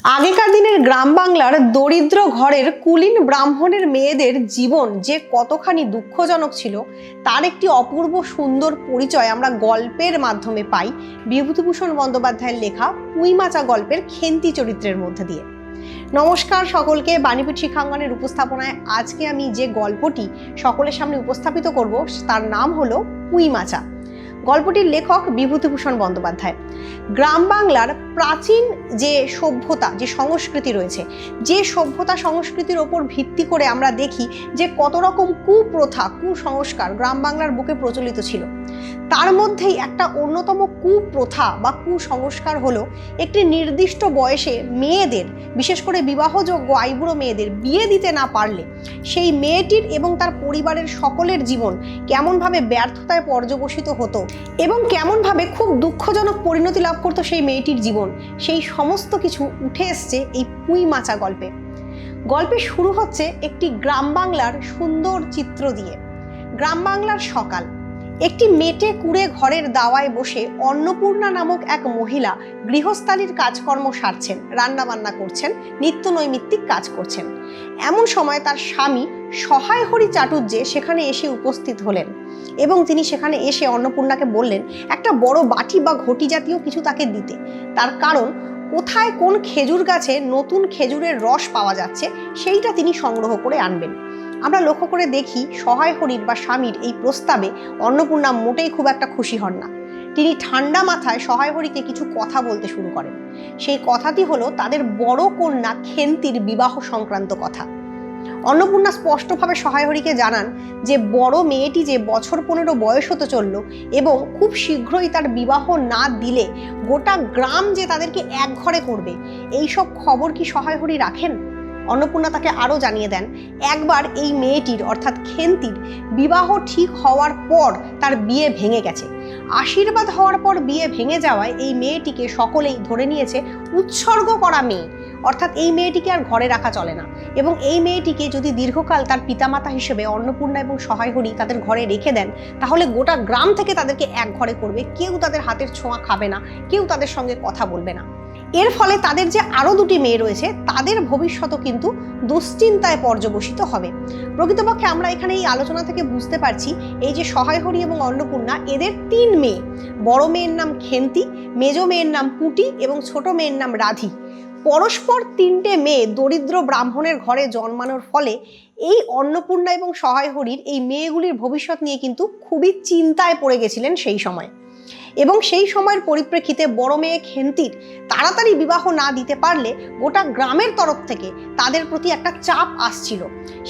আগেকার দিনের গ্রাম বাংলার দরিদ্র ঘরের কুলীন ব্রাহ্মণের মেয়েদের জীবন যে কতখানি দুঃখজনক ছিল তার একটি অপূর্ব সুন্দর পরিচয় আমরা গল্পের মাধ্যমে পাই বিভূতিভূষণ বন্দ্যোপাধ্যায়ের লেখা পুঁইমাচা গল্পের খেন্তি চরিত্রের মধ্যে দিয়ে। নমস্কার সকলকে, বাণীপীঠ শিক্ষাঙ্গনের উপস্থাপনায় আজকে আমি যে গল্পটি সকলের সামনে উপস্থাপিত করব তার নাম হলো পুঁইমাচা। গল্পটির লেখক বিভূতিভূষণ বন্দ্যোপাধ্যায়। গ্রাম বাংলার প্রাচীন যে সভ্যতা, যে সংস্কৃতি রয়েছে, যে সভ্যতা সংস্কৃতির ওপর ভিত্তি করে আমরা দেখি যে কত রকম কুপ্রথা, কুসংস্কার গ্রাম বাংলার বুকে প্রচলিত ছিল, তার মধ্যেই একটা অন্যতম কুপ্রথা বা কুসংস্কার হলো একটি নির্দিষ্ট বয়সে মেয়েদের, বিশেষ করে বিবাহযোগ্য আইবুড়ো মেয়েদের বিয়ে দিতে না পারলে সেই মেয়েটির এবং তার পরিবারের সকলের জীবন কেমনভাবে ব্যর্থতায় পর্যবসিত হতো এবং কেমনভাবে খুব দুঃখজনক পরিণতি লাভ করতো সেই মেয়েটির জীবন, সেই সমস্ত কিছু উঠে এসছে এই পুঁইমাচা গল্পে। গল্পে শুরু হচ্ছে একটি গ্রাম বাংলার সুন্দর চিত্র দিয়ে। গ্রাম বাংলার সকাল, একটি মেটে কুড়ে ঘরের দাওয়ায় বসে অন্নপূর্ণা নামক এক মহিলা গৃহস্থালির কাজকর্ম সারছেন, রান্না বান্না করছেন, নিত্য নৈমিত্তিক কাজ করছেন। এমন সময় তার স্বামী সহায় হরি চাটুর্যে সেখানে এসে উপস্থিত হলেন এবং তিনি সেখানে এসে অন্নপূর্ণাকে বললেন একটা বড় বাটি বা ঘটি জাতীয় কিছু তাকে দিতে। তার কারণ কোথায় কোন খেজুর গাছে নতুন খেজুরের রস পাওয়া যাচ্ছে সেইটা তিনি সংগ্রহ করে আনবেন। আমরা লক্ষ্য করে দেখি সহায় হরির বা স্বামীর এই প্রস্তাবে অন্নপূর্ণা মোটেই খুব একটা খুশি হন না। তিনি ঠান্ডা মাথায় সহায় হরিকে কিছু কথা বলতে শুরু করেন। সেই কথাটি হলো তাদের বড় কন্যা খেন্তির বিবাহ সংক্রান্ত কথা। অন্নপূর্ণা স্পষ্টভাবে সহায় হরিকে জানান যে বড় মেয়েটি যে বছর 15 বয়স হতে চলল এবং খুব শীঘ্রই তার বিবাহ না দিলে গোটা গ্রাম যে তাদেরকে এক ঘরে করবে, এইসব খবর কি সহায় হরি রাখেন? অন্নপূর্ণা তাকে আরও জানিয়ে দেন একবার এই মেয়েটির অর্থাৎ খেন্তির বিবাহ ঠিক হওয়ার পর তার বিয়ে ভেঙে গেছে। আশীর্বাদ হওয়ার পর বিয়ে ভেঙে যাওয়ায় এই মেয়েটিকে সকলেই ধরে নিয়েছে উৎসর্গ করা মেয়ে, অর্থাৎ এই মেয়েটিকে আর ঘরে রাখা চলে না এবং এই মেয়েটিকে যদি দীর্ঘকাল তার পিতামাতা হিসেবে অন্নপূর্ণা এবং সহায় হরি তাদের ঘরে রেখে দেন তাহলে গোটা গ্রাম থেকে তাদেরকে এক ঘরে করবে, কেউ তাদের হাতের ছোঁয়া খাবে না, কেউ তাদের সঙ্গে কথা বলবে না। এর ফলে তাদের যে আরও দুটি মেয়ে রয়েছে তাদের ভবিষ্যৎও কিন্তু দুশ্চিন্তায় পর্যবসিত হবে। প্রকৃতপক্ষে আমরা এখানে এই আলোচনা থেকে বুঝতে পারছি এই যে সহায় হরি এবং অন্নপূর্ণা, এদের 3 মেয়ে, বড় মেয়ের নাম খেন্তি, মেজ মেয়ের নাম পুটি এবং ছোট মেয়ের নাম রাধি। পরস্পর 3টে মেয়ে দরিদ্র ব্রাহ্মণের ঘরে জন্মানোর ফলে এই অন্নপূর্ণা এবং সহায় হরির এই মেয়েগুলির ভবিষ্যৎ নিয়ে কিন্তু খুবই চিন্তায় পড়ে গেছিলেন সেই সময়। এবং সেই সময়ের পরিপ্রেক্ষিতে বড় মেয়ে খেন্তির তাড়াতাড়ি বিবাহ না দিতে পারলে গোটা গ্রামের তরফ থেকে তাদের প্রতি একটা চাপ আসছিল,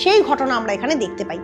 সেই ঘটনা আমরা এখানে দেখতে পাই।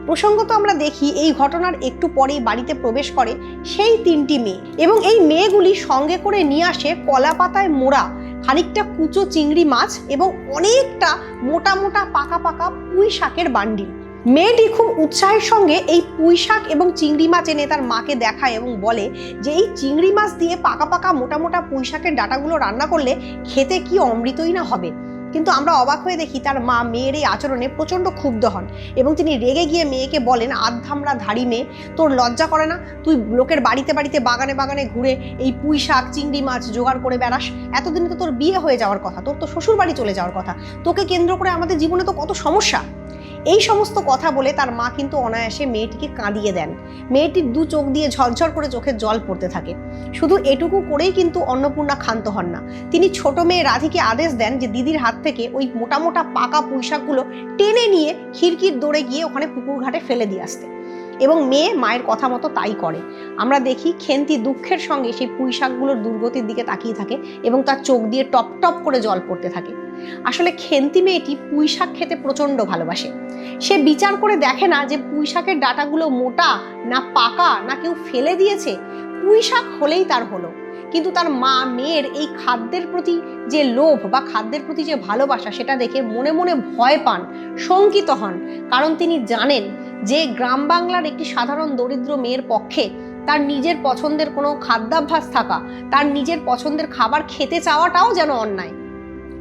প্রসঙ্গত আমরা দেখি এই ঘটনার একটু পরেই বাড়িতে প্রবেশ করে সেই 3টি মেয়ে এবং এই মেয়েগুলি সঙ্গে করে নিয়ে আসে কলা পাতায় মোড়া খানিকটা কুচো চিংড়ি মাছ এবং অনেকটা মোটা মোটা পাকা পাকা পুঁই শাকের বান্ডিল। মেয়েটি খুব উৎসাহের সঙ্গে এই পুঁই শাক এবং চিংড়ি মাছ এনে তার মাকে দেখায় এবং বলে যে এই চিংড়ি মাছ দিয়ে পাকা পাকা মোটা মোটা পুঁই শাকের ডাঁটাগুলো রান্না করলে খেতে কি অমৃতই না হবে। কিন্তু আমরা অবাক হয়ে দেখি তার মা মেয়ের এই আচরণে প্রচণ্ড ক্ষুব্ধ হন এবং তিনি রেগে গিয়ে মেয়েকে বলেন, আধধামড়া ধাড়ি মেয়ে, তোর লজ্জা করে না? তুই লোকের বাড়িতে বাড়িতে বাগানে বাগানে ঘুরে এই পুঁই শাক চিংড়ি মাছ জোগাড় করে বেড়াস। এতদিনে তো তোর বিয়ে হয়ে যাওয়ার কথা, তোর তো শ্বশুর বাড়ি চলে যাওয়ার কথা, তোকে কেন্দ্র করে আমাদের জীবনে তো কত সমস্যা। এই সমস্ত কথা বলে তার মা কিন্তু অনায়াসে মেয়েটিকে কাঁদিয়ে দেন। মেয়েটির 2 চোখ দিয়ে ঝরঝর করে চোখের জল পড়তে থাকে। শুধু এটুকু করেই কিন্তু অন্নপূর্ণা ক্ষান্ত হন না। তিনি ছোট মেয়ে রাধিকে আদেশ দেন যে দিদির হাত থেকে ওই মোটা মোটা পাকা পুঁইশাকগুলো টেনে নিয়ে খিড়কির দৌড়ে গিয়ে ওখানে পুকুর ঘাটে ফেলে দিয়ে আসতে, এবং মেয়ে মায়ের কথা মতো তাই করে। আমরা দেখি খেন্তি দুঃখের সঙ্গে সেই পুঁইশাকগুলোর দুর্গতির দিকে তাকিয়ে থাকে এবং তার চোখ দিয়ে টপ টপ করে জল পড়তে থাকে। আসলে খেন্তি মেয়েটি পুঁই শাক খেতে প্রচণ্ড ভালোবাসে। সে বিচার করে দেখে না যে পুঁই শাকের ডাঁটাগুলো মোটা না পাকা না কেউ ফেলে দিয়েছে, পুঁই শাক হলেই তার হলো। কিন্তু তার মা মেয়ের এই খাদ্যের প্রতি যে লোভ বা খাদ্যের প্রতি যে ভালোবাসা সেটা দেখে মনে মনে ভয় পান, শঙ্কিত হন, কারণ তিনি জানেন যে গ্রাম বাংলার একটি সাধারণ দরিদ্র মেয়ের পক্ষে তার নিজের পছন্দের কোনো খাদ্যাভ্যাস থাকা, তার নিজের পছন্দের খাবার খেতে চাওয়াটাও যেন অন্যায়।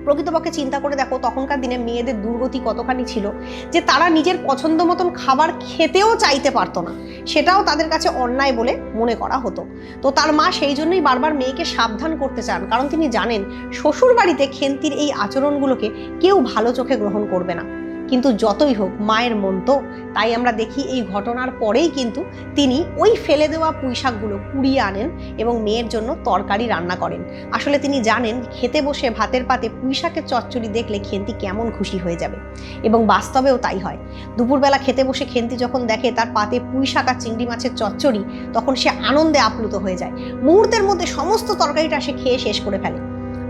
প্রকৃতপক্ষে চিন্তা করে দেখো তখনকার দিনে মেয়েদের দুর্গতি কতখানি ছিল যে তারা নিজের পছন্দ মতন খাবার খেতেও চাইতে পারতো না, সেটাও তাদের কাছে অন্যায় বলে মনে করা হতো। তো তার মা সেই জন্যই বারবার মেয়েকে সাবধান করতে চান, কারণ তিনি জানেন শ্বশুর বাড়িতে খেন্তির এই আচরণগুলোকে কেউ ভালো চোখে গ্রহণ করবে না। কিন্তু যতই হোক মায়ের মন তো, তাই আমরা দেখি এই ঘটনার পরেই কিন্তু তিনি ওই ফেলে দেওয়া পুঁইশাকগুলো কুড়িয়ে আনেন এবং মেয়ের জন্য তরকারি রান্না করেন। আসলে তিনি জানেন খেতে বসে ভাতের পাতে পুঁইশাকের চচ্চড়ি দেখলে খেন্তি কেমন খুশি হয়ে যাবে, এবং বাস্তবেও তাই হয়। দুপুরবেলা খেতে বসে খেন্তি যখন দেখে তার পাতে পুঁইশাক আর চিংড়ি মাছের চচ্চড়ি, তখন সে আনন্দে আপ্লুত হয়ে যায়। মুহূর্তের মধ্যে সমস্ত তরকারিটা সে খেয়ে শেষ করে ফেলে।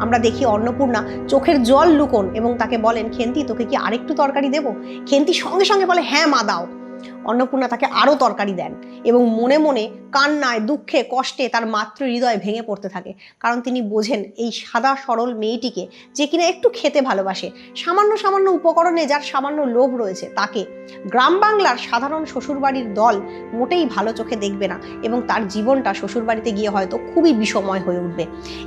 আমরা দেখি অন্নপূর্ণা চোখের জল লুকোন এবং তাকে বলেন, খেন্তি তোকে কি আরেকটু তরকারি দেবো? খেন্তি সঙ্গে সঙ্গে বলে, হ্যাঁ মা দাও। অন্নপূর্ণা তাকে আরও তরকারি দেন এবং মনে মনে কান্নায় দুঃখে কষ্টে তার মাতৃ হৃদয় ভেঙে পড়তে থাকে, কারণ তিনি বোঝেন এই সাদা সরল মেয়েটিকে, যে কিনা একটু খেতে ভালোবাসে, সামান্য সামান্য উপকরণে যার সামান্য লোভ রয়েছে, তাকে গ্রাম বাংলার সাধারণ শ্বশুরবাড়ির দল মোটেই ভালো চোখে দেখবে না এবং তার জীবনটা শ্বশুরবাড়িতে গিয়ে হয়তো খুবই বিষময় হয়ে উঠবে।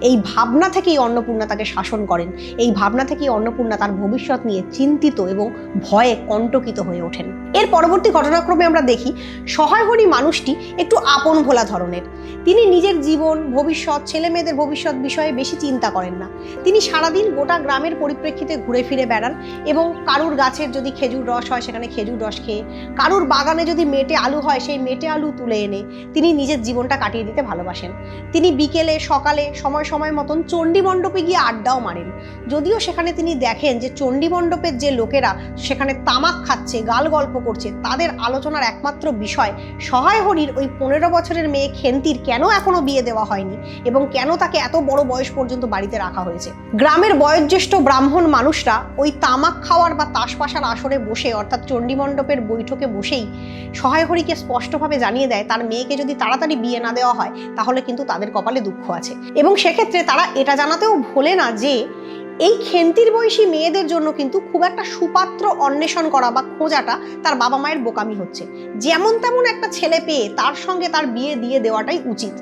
এই ভাবনা থেকেই অন্নপূর্ণা তাকে শাসন করেন। এই ভাবনা থেকেই অন্নপূর্ণা তার ভবিষ্যৎ নিয়ে চিন্তিত এবং ভয়ে কণ্টকিত হয়ে ওঠেন। এর পরবর্তী ঘটনাক্রমে আমরা দেখি সহায়হরি মানুষটি একটু আপন ভোলা ধরনের। তিনি নিজের জীবন, ভবিষ্যৎ, ছেলে মেয়েদের ভবিষ্যৎ বিষয়ে বেশি চিন্তা করেন না। তিনি সারাদিন গোটা গ্রামের পরিপ্রেক্ষিতে ঘুরে ফিরে বেড়ান এবং কারুর গাছের যদি খেজুর রস হয় সেখানে খেজুর রস খেয়ে, কারুর বাগানে যদি মেটে আলু হয় সেই মেটে আলু তুলে এনে তিনি নিজের জীবনটা কাটিয়ে দিতে ভালোবাসেন। তিনি বিকেলে সকালে সময় সময় মতন চণ্ডী মণ্ডপে গিয়ে আড্ডাও মারেন। যদিও সেখানে তিনি দেখেন যে চণ্ডী মণ্ডপের যে লোকেরা সেখানে তামাক খাচ্ছে, গাল গল্প করছে, তাদের আলোচনার একমাত্র বিষয় সহায়হরির ওই 15 বছরের মেয়ে খেন্তির কেন এখনো বিয়ে দেওয়া হয়নি এবং কেন তাকে এত বড় বয়স পর্যন্ত বাড়িতে রাখা হয়েছে। গ্রামের বয়োজ্যেষ্ঠ ব্রাহ্মণ মানুষরা ওই তামাক খাওয়ার বা তাসপাশার আসরে বসে, অর্থাৎ চণ্ডী মণ্ডপের বৈঠকে বসেই সহায়হরিকে স্পষ্টভাবে জানিয়ে দেয় তার মেয়েকে যদি তাড়াতাড়ি বিয়ে না দেওয়া হয় তাহলে কিন্তু তাদের কপালে দুঃখ আছে। এবং সেক্ষেত্রে তারা এটা জানাতেও ভোলে না যে এই খেন্তির বয়সী মেয়েদের জন্য কিন্তু খুব একটা সুপাত্র অন্বেষণ করা বা খোঁজাটা তার বাবা মায়ের বোকামি হচ্ছে। যেমন তেমন একটা ছেলে পেয়ে তার সঙ্গে তার বিয়ে দিয়ে দেওয়াটাই উচিত।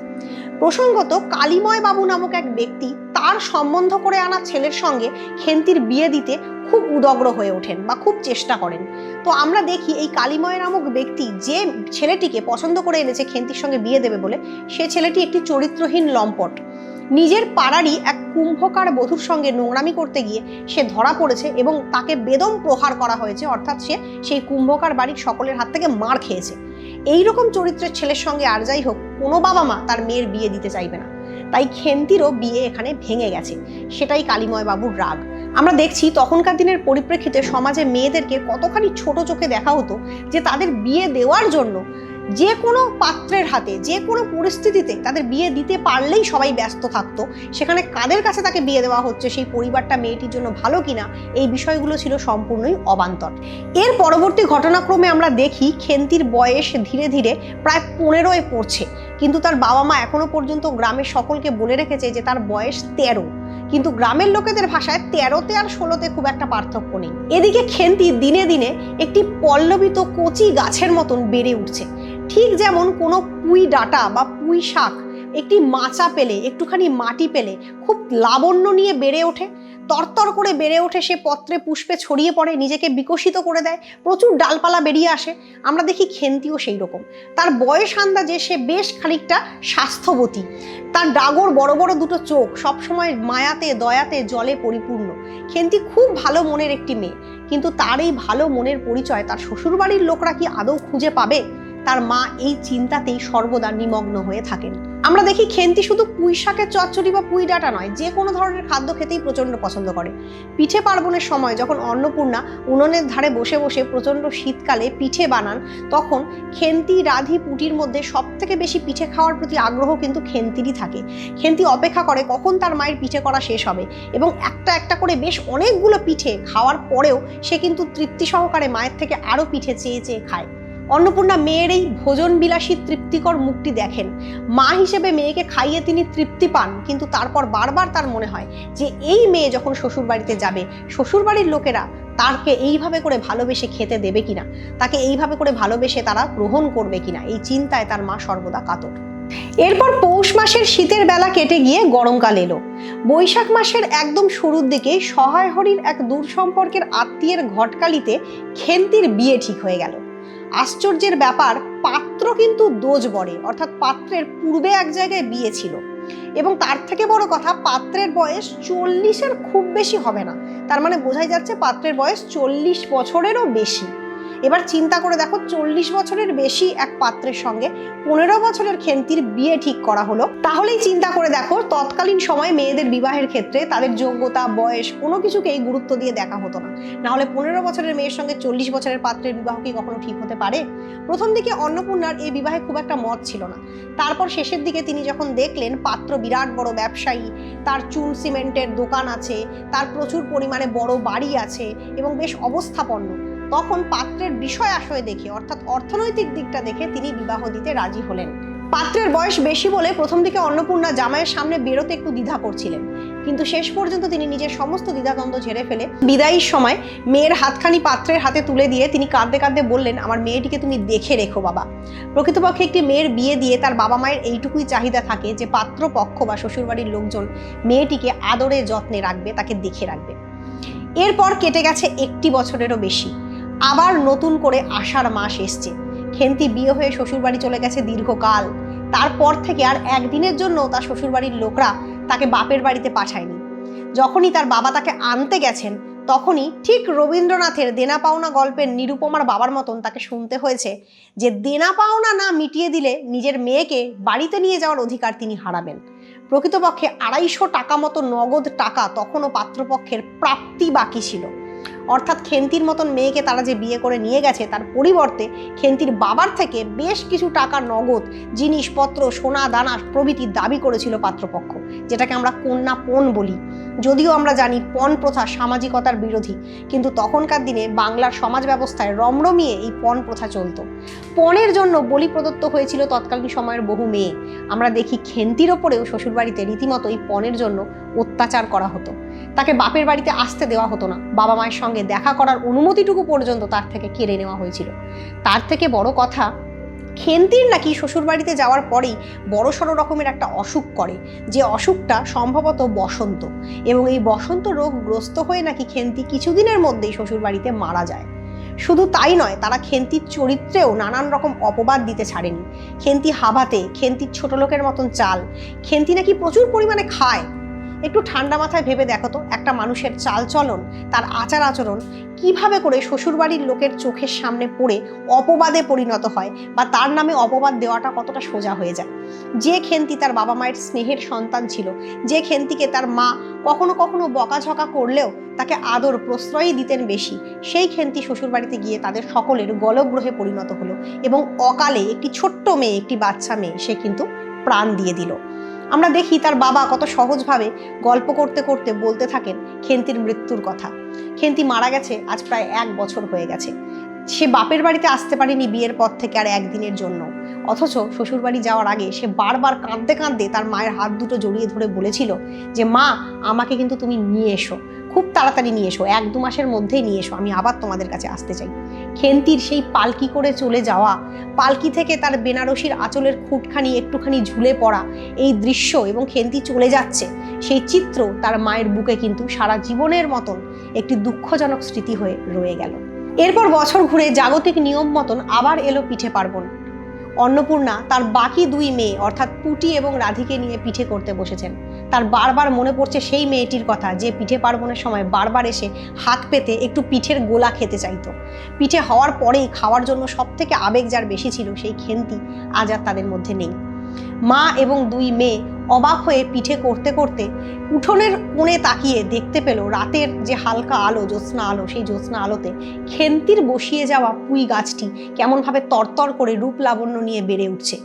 প্রসঙ্গত কালিময় বাবু নামক এক ব্যক্তি তার সম্বন্ধ করে আনা ছেলের সঙ্গে খেন্তির বিয়ে দিতে খুব উদগ্র হয়ে ওঠেন বা খুব চেষ্টা করেন। তো আমরা দেখি এই কালিময় নামক ব্যক্তি যে ছেলেটিকে পছন্দ করে এনেছে খেন্তির সঙ্গে বিয়ে দেবে বলে, সে ছেলেটি একটি চরিত্রহীন লম্পট। নিজের পাড়ারই এক কুম্ভকার বধূর সঙ্গে নোংরামি করতে গিয়ে সে ধরা পড়েছে এবং তাকে বেদম প্রহার করা হয়েছে, অর্থাৎ সে সেই কুম্ভকার বাড়ির সকলের হাত থেকে মার খেয়েছে। এইরকম চরিত্রের ছেলের সঙ্গে আর যাই হোক কোনো বাবা মা তার মেয়ের বিয়ে দিতে চাইবে না। তাই খেন্তিরও বিয়ে এখানে ভেঙে গেছে, সেটাই কালিময় বাবুর রাগ। আমরা দেখছি তখনকার দিনের পরিপ্রেক্ষিতে সমাজে মেয়েদেরকে কতখানি ছোট চোখে দেখা হতো যে তাদের বিয়ে দেওয়ার জন্য যে কোনো পাত্রের হাতে যে কোনো পরিস্থিতিতে তাদের বিয়ে দিতে পারলেই সবাই ব্যস্ত থাকতো। সেখানে কাদের কাছে তাকে বিয়ে দেওয়া হচ্ছে, সেই পরিবারটা মেয়েটির জন্য ভালো কিনা, এই বিষয়গুলো ছিল সম্পূর্ণই অবান্তর। এর পরবর্তী ঘটনাক্রমে আমরা দেখি খেন্তির বয়স ধীরে ধীরে প্রায় 15-এ পড়ছে, কিন্তু তার বাবা মা এখনো পর্যন্ত গ্রামের সকলকে বলে রেখেছে যে তার বয়স 13। কিন্তু গ্রামের লোকেদের ভাষায় 13তে আর 16তে খুব একটা পার্থক্য নেই। এদিকে খেন্তি দিনে দিনে একটি পল্লবিত কচি গাছের মতন বেড়ে উঠছে। ঠিক যেমন কোনো পুঁই ডাঁটা বা পুঁই শাক একটি মাচা পেলে, একটুখানি মাটি পেলে খুব লাবণ্য নিয়ে বেড়ে ওঠে, তরতর করে বেড়ে ওঠে, সে পত্রে পুষ্পে ছড়িয়ে পড়ে, নিজেকে বিকশিত করে দেয়, প্রচুর ডালপালা বেরিয়ে আসে। আমরা দেখি খেন্তিও সেই রকম। তার বয়স আন্দাজে সে বেশ খানিকটা স্বাস্থ্যবতী। তার ডাগর বড় বড় দুটো চোখ, সবসময় মায়াতে দয়াতে জলে পরিপূর্ণ। খেন্তি খুব ভালো মনের একটি মেয়ে, কিন্তু তার এই ভালো মনের পরিচয় তার শ্বশুরবাড়ির লোকরা কি আদৌ খুঁজে পাবে? তার মা এই চিন্তাতেই সর্বদা নিমগ্ন হয়ে থাকেন। আমরা দেখি খেন্তি শুধু পুঁই শাকের চচ্চড়ি বা পুঁই ডাঁটা নয়, যে কোনো ধরনের খাদ্য খেতেই প্রচণ্ড পছন্দ করে। পিঠে পার্বণের সময় যখন অন্নপূর্ণা উনুনের ধারে বসে বসে প্রচণ্ড শীতকালে পিঠে বানান, তখন খেন্তি, রাধি, পুটির মধ্যে সব থেকে বেশি পিঠে খাওয়ার প্রতি আগ্রহ কিন্তু খেন্তিরই থাকে। খেন্তি অপেক্ষা করে কখন তার মায়ের পিঠে করা শেষ হবে এবং একটা একটা করে বেশ অনেকগুলো পিঠে খাওয়ার পরেও সে কিন্তু তৃপ্তি সহকারে মায়ের থেকে আরও পিঠে চেয়ে চেয়ে খায়। অন্নপূর্ণা মেয়ের এই ভোজন বিলাসী তৃপ্তিকর মুখটি দেখেন। মা হিসেবে মেয়েকে খাইয়ে তিনি তৃপ্তি পান, কিন্তু তারপর বারবার তার মনে হয় যে এই মেয়ে যখন শ্বশুরবাড়িতে যাবে, শ্বশুরবাড়ির লোকেরা তাকে এইভাবে করে ভালোবেসে খেতে দেবে কিনা, তাকে এইভাবে করে ভালোবেসে তারা গ্রহণ করবে কিনা, এই চিন্তায় তার মা সর্বদা কাতর। এরপর পৌষ মাসের শীতের বেলা কেটে গিয়ে গরমকাল এলো। বৈশাখ মাসের একদম শুরুর দিকে সহায় হরির এক দূর সম্পর্কের আত্মীয়ের ঘটকালিতে খেন্তির বিয়ে ঠিক হয়ে গেল। আশ্চর্যের ব্যাপার, পাত্র কিন্তু দোজবরে, অর্থাৎ পাত্রের পূর্বে এক জায়গায় বিয়ে ছিল, এবং তার থেকে বড় কথা পাত্রের বয়স 40-এর খুব বেশি হবে না। তার মানে বোঝাই যাচ্ছে পাত্রের বয়স 40 বছরেরও বেশি। এবার চিন্তা করে দেখো, 40 বছরের বেশি এক পাত্রের সঙ্গে 15 বছরের খেন্তির বিয়ে ঠিক করা হলো। তাহলেই চিন্তা করে দেখো, তৎকালীন সময় মেয়েদের বিবাহের ক্ষেত্রে তাদের যোগ্যতা, বয়স কোনো কিছুকেই গুরুত্ব দিয়ে দেখা হতো না। না হলে 15 বছরের মেয়ের সঙ্গে 40 বছরের পাত্রের বিবাহ কি কখনো ঠিক হতে পারে? প্রথম দিকে অন্নপূর্ণার এই বিবাহে খুব একটা মত ছিল না। তারপর শেষের দিকে তিনি যখন দেখলেন পাত্র বিরাট বড় ব্যবসায়ী, তার চুন সিমেন্টের দোকান আছে, তার প্রচুর পরিমাণে বড় বাড়ি আছে এবং বেশ অবস্থাপন্ন, তখন পাত্রের বিষয় আশয় দেখে, অর্থাৎ অর্থনৈতিক দিকটা দেখে তিনি বিবাহ দিতে রাজি হলেন। পাত্রের বয়স বেশি বলে প্রথম দিকে অন্নপূর্ণা জামাইয়ের সামনে বেরোতে একটু দ্বিধা করছিলেন, কিন্তু শেষ পর্যন্ত তিনি নিজের সমস্ত দ্বিধাদ্বন্দ্ব ঝেড়ে ফেলে বিদায়ীর সময় মেয়ের হাতখানি পাত্রের হাতে তুলে দিয়ে তিনি কাঁদতে কাঁদতে বললেন, আমার মেয়েটিকে তুমি দেখে রেখো বাবা। প্রকৃতপক্ষে একটি মেয়ের বিয়ে দিয়ে তার বাবা মায়ের এইটুকুই চাহিদা থাকে যে পাত্রপক্ষ বা শ্বশুরবাড়ির লোকজন মেয়েটিকে আদরে যত্নে রাখবে, তাকে দেখে রাখবে। এরপর কেটে গেছে 1 বছরেরও বেশি। আবার নতুন করে আষাঢ় মাস এসছে। খেন্তি বিয়ে হয়ে শ্বশুরবাড়ি চলে গেছে দীর্ঘকাল। তারপর থেকে আর একদিনের জন্য তার শ্বশুরবাড়ির লোকরা তাকে বাপের বাড়িতে পাঠায়নি। যখনই তার বাবা তাকে আনতে গেছেন, তখনই ঠিক রবীন্দ্রনাথের দেনা পাওনা গল্পের নিরুপমার বাবার মতন তাকে শুনতে হয়েছে যে দেনা পাওনা না মিটিয়ে দিলে নিজের মেয়েকে বাড়িতে নিয়ে যাওয়ার অধিকার তিনি হারাবেন। প্রকৃতপক্ষে 250 টাকা মতো নগদ টাকা তখনও পাত্রপক্ষের প্রাপ্তি বাকি ছিল। অর্থাৎ খেন্তির মতন মেয়েকে তারা যে বিয়ে করে নিয়ে গেছে, তার পরিবর্তে খেন্তির বাবার থেকে বেশ কিছু টাকা নগদ, জিনিসপত্র, সোনা দানা প্রভৃতির দাবি করেছিল পাত্রপক্ষ, যেটাকে আমরা কন্যা পণ বলি। যদিও আমরা জানি পণ প্রথা সামাজিকতার বিরোধী, কিন্তু তখনকার দিনে বাংলার সমাজ ব্যবস্থায় রমরমিয়ে এই পণ প্রথা চলত। পণের জন্য বলি প্রদত্ত হয়েছিল তৎকালীন সময়ের বহু মেয়ে। আমরা দেখি খেন্তির ওপরেও শ্বশুরবাড়িতে রীতিমতো এই পণের জন্য অত্যাচার করা হতো। তাকে বাপের বাড়িতে আসতে দেওয়া হতো না, বাবা মায়ের সঙ্গে দেখা করার অনুমতিটুকু পর্যন্ত তার থেকে কেড়ে নেওয়া হয়েছিল। তার থেকে বড় কথা, খেন্তির নাকি শ্বশুরবাড়িতে যাওয়ার পরেই বড়সড় রকমের একটা অসুখ করে, যে অসুখটা সম্ভবত বসন্ত, এবং এই বসন্ত রোগগ্রস্ত হয়ে নাকি খেন্তি কিছুদিনের মধ্যেই শ্বশুরবাড়িতে মারা যায়। শুধু তাই নয়, তারা খেন্তির চরিত্রেও নানান রকম অপবাদ দিতে ছাড়েনি। খেন্তি হাবাতে, খেন্তির ছোট লোকের মতন চাল, খেন্তি নাকি প্রচুর পরিমাণে খায়। একটু ঠান্ডা মাথায় ভেবে দেখো তো, একটা মানুষের চালচলন, তার আচার আচরণ কিভাবে করে শ্বশুরবাড়ির লোকের চোখের সামনে পড়ে অপবাদে পরিণত হয়, বা তার নামে অপবাদ দেওয়াটা কতটা সোজা হয়ে যায়। যে খেন্তি তার বাবা মায়ের স্নেহের সন্তান ছিল, যে খেন্তিকে তার মা কখনো কখনো বকাঝকা করলেও তাকে আদর প্রশ্রয়ই দিতেন বেশি, সেই খেন্তি শ্বশুরবাড়িতে গিয়ে তাদের সকলের গলগ্রহে পরিণত হলো, এবং অকালে একটি ছোট্ট মেয়ে, একটি বাচ্চা মেয়ে, সে কিন্তু প্রাণ দিয়ে দিল। আমরা দেখি তার বাবা কত সহজভাবে গল্প করতে করতে বলতে থাকেন খেন্তির মৃত্যুর কথা। খেন্তি মারা গেছে আজ প্রায় 1 বছর হয়ে গেছে। সে বাপের বাড়িতে আসতে পারেনি বিয়ের পর থেকে আর একদিনের জন্য, অথচ শ্বশুরবাড়ি যাওয়ার আগে সে বারবার কাঁদতে কাঁদতে তার মায়ের হাত দুটো জড়িয়ে ধরে বলেছিল যে মা, আমাকে কিন্তু তুমি নিয়ে এসো, খুব তাড়াতাড়ি নিয়ে এসো, 1-2 মাসের মধ্যেই নিয়ে এসো, আমি আবার তোমাদের কাছে আসতে চাই। খেন্তির সেই পালকি করে চলে যাওয়া, পালকি থেকে তার বেনারসির আঁচলের খুঁটখানি একটুখানি ঝুলে পড়া এই দৃশ্য, এবং খেন্তি চলে যাচ্ছে সেই চিত্র তার মায়ের বুকে কিন্তু সারা জীবনের মতন একটি দুঃখজনক স্মৃতি হয়ে রয়ে গেল। এরপর বছর ঘুরে জাগতিক নিয়ম মতন আবার এলো পিঠে পার্বণ। অন্নপূর্ণা তার বাকি 2 মেয়ে অর্থাৎ পুটি এবং রাধিকে নিয়ে পিঠে করতে বসেছেন। তার বারবার মনে পড়ছে সেই মেয়েটির কথা, যে পিঠে পার্বণের সময় বারবার এসে হাত পেতে একটু পিঠের গোলা খেতে চাইতো। পিঠে হওয়ার পরেই খাওয়ার জন্য সব থেকে আবেগ যার বেশি ছিল, সেই খেন্তি আজ আর তাদের মধ্যে নেই। মা এবং 2 মেয়ে অবাক হয়ে পিঠে করতে করতে উঠোনের কোণে তাকিয়ে দেখতে পেল রাতের যে হালকা আলো, জ্যোৎস্না আলো, সেই জ্যোৎস্না আলোতে খেন্তির বসিয়ে যাওয়া পুঁই গাছটি কেমনভাবে তরতর করে রূপ লাবণ্য নিয়ে বেড়ে উঠছে।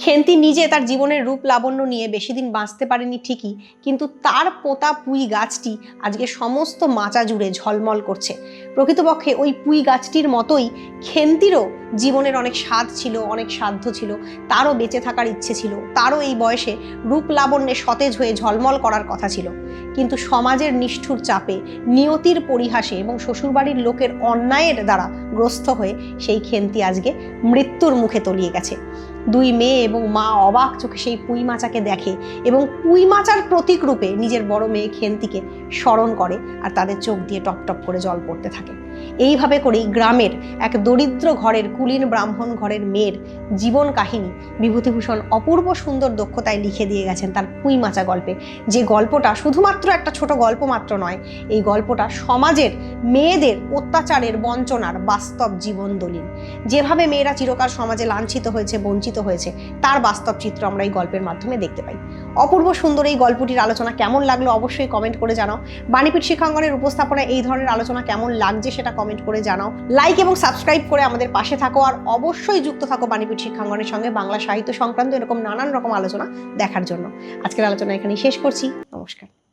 খেন্তি নিজে তার জীবনের রূপ লাবণ্য নিয়ে বেশি দিন বাঁচতে পারেনি ঠিকই, কিন্তু তার পোতা পুঁই গাছটি আজকে সমস্ত মাচা জুড়ে ঝলমল করছে। প্রকৃতপক্ষে ওই পুঁই গাছটির মতোই খেন্তিরও জীবনের অনেক স্বাদ ছিল, অনেক সাধ্য ছিল, তারও বেঁচে থাকার ইচ্ছে ছিল, তারও এই বয়সে রূপ লাবণ্যে সতেজ হয়ে ঝলমল করার কথা ছিল। কিন্তু সমাজের নিষ্ঠুর চাপে, নিয়তির পরিহাসে এবং শ্বশুরবাড়ির লোকের অন্যায়ের দ্বারা গ্রস্ত হয়ে সেই খেন্তি আজকে মৃত্যুর মুখে তলিয়ে গেছে। দুই মেয়ে এবং মা অবাক চোখে সেই পুঁই মাচাকে দেখে এবং পুঁই মাচার প্রতীক রূপে নিজের বড় মেয়ে খেন্তিকে স্মরণ করে, আর তাদের চোখ দিয়ে টপ টপ করে জল পড়তে থাকে। এইভাবে করেই গ্রামের এক দরিদ্র ঘরের কুলীন ব্রাহ্মণ ঘরের মেয়ের জীবন কাহিনী বিভূতিভূষণ অপূর্ব সুন্দর দক্ষতায় লিখে দিয়ে গেছেন তার পুঁই মাচা গল্পে। যে গল্পটা শুধুমাত্র একটা ছোট গল্প মাত্র নয়, এই গল্পটা সমাজের মেয়েদের অত্যাচারের বঞ্চনার বাস্তব জীবন দলিল। যেভাবে মেয়েরা চিরকাল সমাজে লাঞ্ছিত হয়েছে, বঞ্চিত হয়েছে, তার বাস্তব চিত্র আমরা এই গল্পের মাধ্যমে দেখতে পাই। অপূর্ব সুন্দর এই গল্পটির আলোচনা কেমন লাগলো অবশ্যই কমেন্ট করে জানাও। বাণীপীঠ শিক্ষাঙ্গনের উপস্থাপনায় এই ধরনের আলোচনা কেমন লাগছে সেটা কমেন্ট করে জানাও। লাইক এবং সাবস্ক্রাইব করে আমাদের পাশে থাকো, আর অবশ্যই যুক্ত থাকো বাণীপীঠ শিক্ষাঙ্গনের সঙ্গে বাংলা সাহিত্য সংক্রান্ত এরকম নানান রকম আলোচনা দেখার জন্য। আজকের আলোচনা এখানেই শেষ করছি। নমস্কার।